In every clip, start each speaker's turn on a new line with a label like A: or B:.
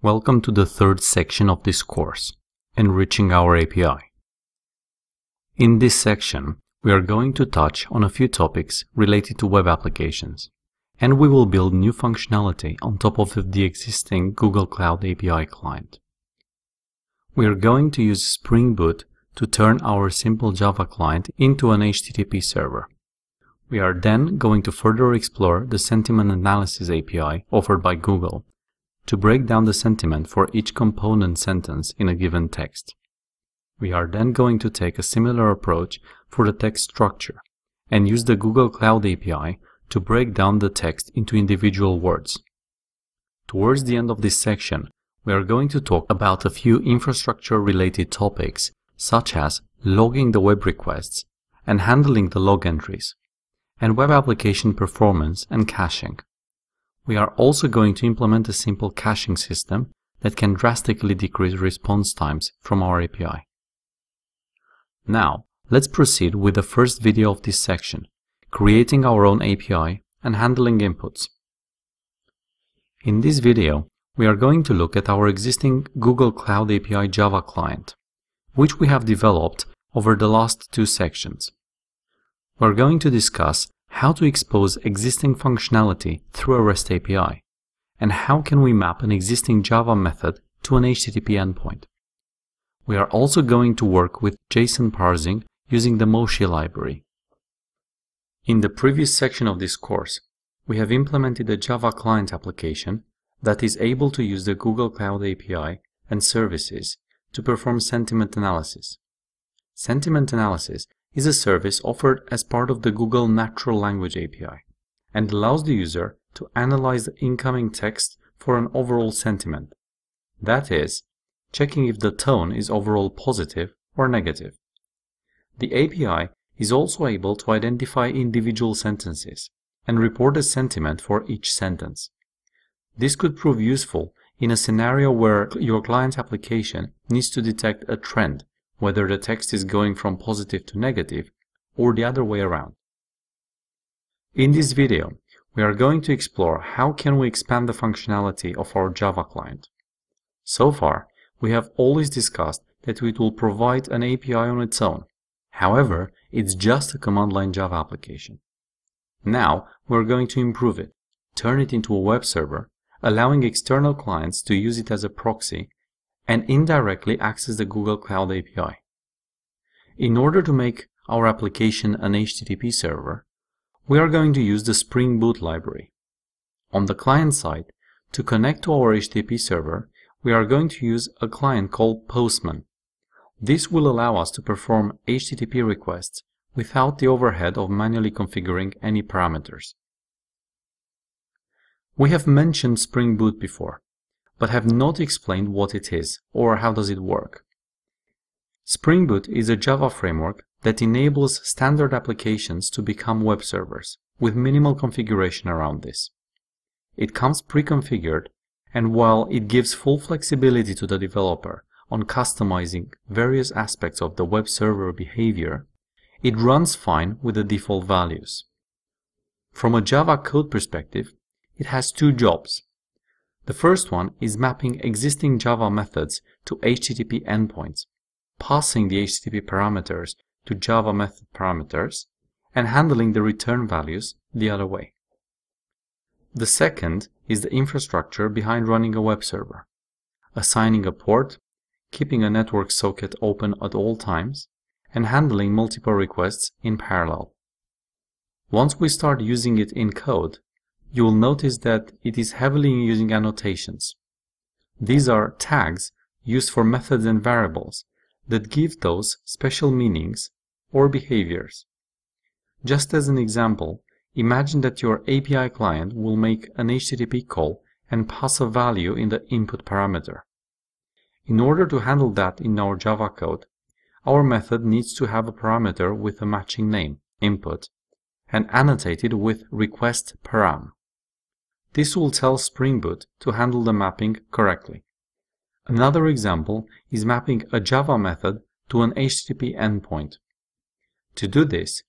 A: Welcome to the third section of this course, Enriching our API. In this section, we are going to touch on a few topics related to web applications, and we will build new functionality on top of the existing Google Cloud API client. We are going to use Spring Boot to turn our simple Java client into an HTTP server. We are then going to further explore the sentiment analysis API offered by Google to break down the sentiment for each component sentence in a given text. We are then going to take a similar approach for the text structure and use the Google Cloud API to break down the text into individual words. Towards the end of this section, we are going to talk about a few infrastructure-related topics such as logging the web requests and handling the log entries, and web application performance and caching. We are also going to implement a simple caching system that can drastically decrease response times from our API. Now, let's proceed with the first video of this section, creating our own API and handling inputs. In this video, we are going to look at our existing Google Cloud API Java client, which we have developed over the last two sections. We're going to discuss how to expose existing functionality through a REST API, and how can we map an existing Java method to an HTTP endpoint. We are also going to work with JSON parsing using the Moshi library. In the previous section of this course, we have implemented a Java client application that is able to use the Google Cloud API and services to perform sentiment analysis. Sentiment analysis is a service offered as part of the Google Natural Language API and allows the user to analyze the incoming text for an overall sentiment. That is, checking if the tone is overall positive or negative. The API is also able to identify individual sentences and report a sentiment for each sentence. This could prove useful in a scenario where your client application needs to detect a trend, whether the text is going from positive to negative or the other way around. In this video, we are going to explore how can we expand the functionality of our Java client. So far, we have always discussed that it will provide an API on its own. However, it's just a command-line Java application. Now, we're going to improve it, turn it into a web server, allowing external clients to use it as a proxy and indirectly access the Google Cloud API. In order to make our application an HTTP server, we are going to use the Spring Boot library. On the client side, to connect to our HTTP server, we are going to use a client called Postman. This will allow us to perform HTTP requests without the overhead of manually configuring any parameters. We have mentioned Spring Boot before, but have not explained what it is or how does it work. Spring Boot is a Java framework that enables standard applications to become web servers with minimal configuration around this. It comes pre-configured, and while it gives full flexibility to the developer on customizing various aspects of the web server behavior, it runs fine with the default values. From a Java code perspective, it has two jobs. The first one is mapping existing Java methods to HTTP endpoints, passing the HTTP parameters to Java method parameters, and handling the return values the other way. The second is the infrastructure behind running a web server, assigning a port, keeping a network socket open at all times, and handling multiple requests in parallel. Once we start using it in code, you will notice that it is heavily using annotations. These are tags used for methods and variables that give those special meanings or behaviors. Just as an example, imagine that your API client will make an HTTP call and pass a value in the input parameter. In order to handle that in our Java code, our method needs to have a parameter with a matching name, input, and annotated with request param. This will tell Spring Boot to handle the mapping correctly. Another example is mapping a Java method to an HTTP endpoint. To do this,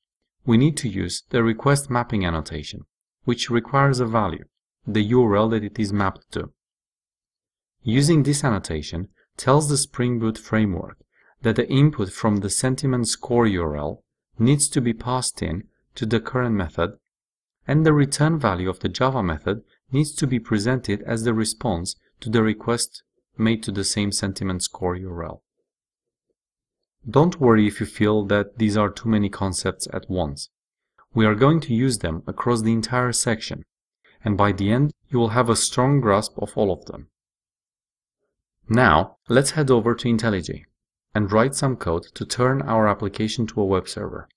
A: we need to use the request mapping annotation, which requires a value, the URL that it is mapped to. Using this annotation tells the Spring Boot framework that the input from the sentiment score URL needs to be passed in to the current method, and the return value of the Java method needs to be presented as the response to the request made to the same sentiment score URL. Don't worry if you feel that these are too many concepts at once. We are going to use them across the entire section, and by the end you will have a strong grasp of all of them. Now let's head over to IntelliJ and write some code to turn our application to a web server.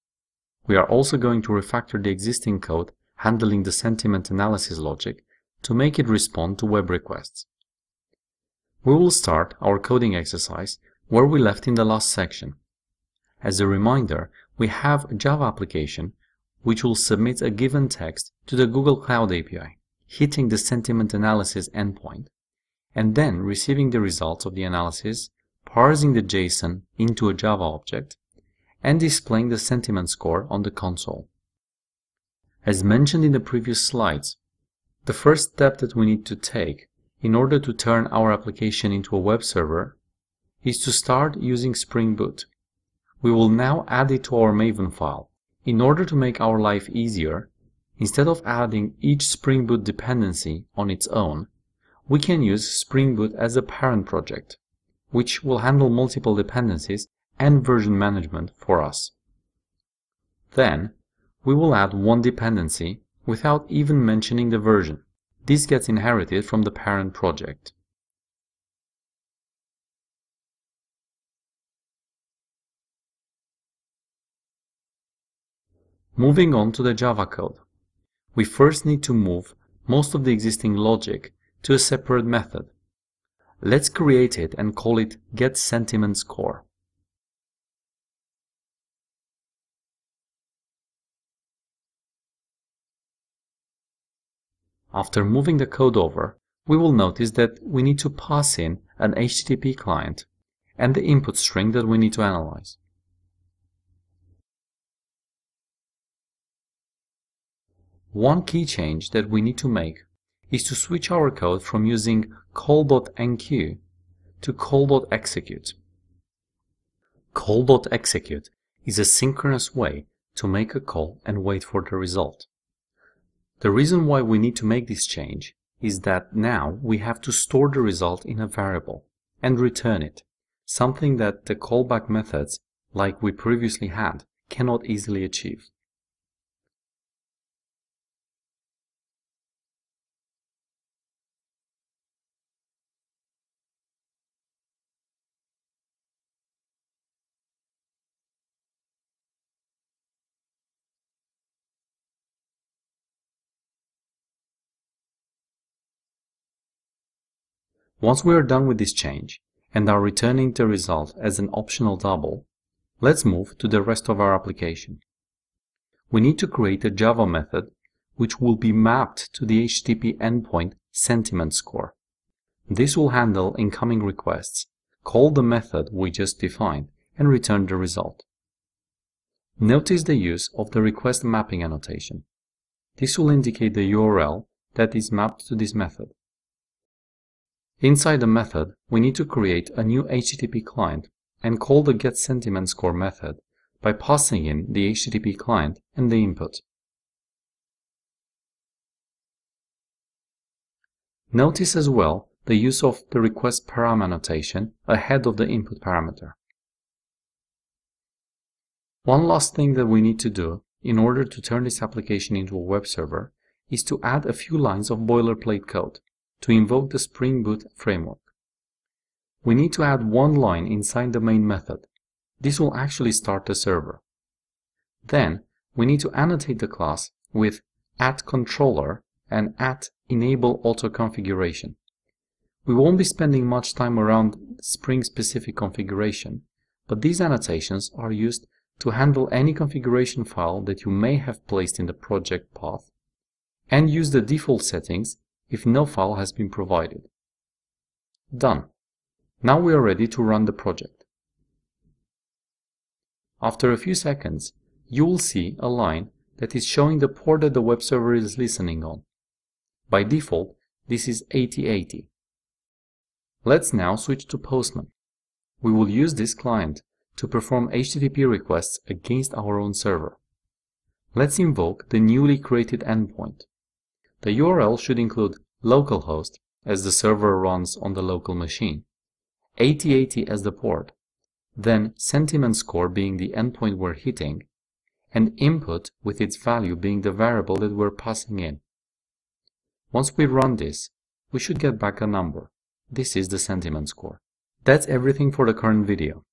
A: We are also going to refactor the existing code handling the sentiment analysis logic to make it respond to web requests. We will start our coding exercise where we left in the last section. As a reminder, we have a Java application which will submit a given text to the Google Cloud API, hitting the sentiment analysis endpoint, and then receiving the results of the analysis, parsing the JSON into a Java object, and displaying the sentiment score on the console. As mentioned in the previous slides, the first step that we need to take in order to turn our application into a web server is to start using Spring Boot. We will now add it to our Maven file. In order to make our life easier, instead of adding each Spring Boot dependency on its own, we can use Spring Boot as a parent project, which will handle multiple dependencies and version management for us. Then, we will add one dependency without even mentioning the version. This gets inherited from the parent project. Moving on to the Java code. We first need to move most of the existing logic to a separate method. Let's create it and call it getSentimentScore. After moving the code over, we will notice that we need to pass in an HTTP client and the input string that we need to analyze. One key change that we need to make is to switch our code from using call.enqueue to call.execute. Call.execute is a synchronous way to make a call and wait for the result. The reason why we need to make this change is that now we have to store the result in a variable and return it, something that the callback methods, like we previously had, cannot easily achieve. Once we are done with this change and are returning the result as an optional double, let's move to the rest of our application. We need to create a Java method which will be mapped to the HTTP endpoint sentiment score. This will handle incoming requests, call the method we just defined, and return the result. Notice the use of the request mapping annotation. This will indicate the URL that is mapped to this method. Inside the method, we need to create a new HTTP client and call the getSentimentScore method by passing in the HTTP client and the input. Notice as well the use of the request param annotation ahead of the input parameter. One last thing that we need to do in order to turn this application into a web server is to add a few lines of boilerplate code to invoke the Spring Boot framework. We need to add one line inside the main method. This will actually start the server. Then we need to annotate the class with @controller and @enableAutoConfiguration. We won't be spending much time around Spring-specific configuration, but these annotations are used to handle any configuration file that you may have placed in the project path and use the default settings if no file has been provided. Done. Now we are ready to run the project. After a few seconds, you will see a line that is showing the port that the web server is listening on. By default, this is 8080. Let's now switch to Postman. We will use this client to perform HTTP requests against our own server. Let's invoke the newly created endpoint. The URL should include localhost, as the server runs on the local machine, 8080 as the port, then sentiment score being the endpoint we're hitting, and input with its value being the variable that we're passing in. Once we run this, we should get back a number. This is the sentiment score. That's everything for the current video.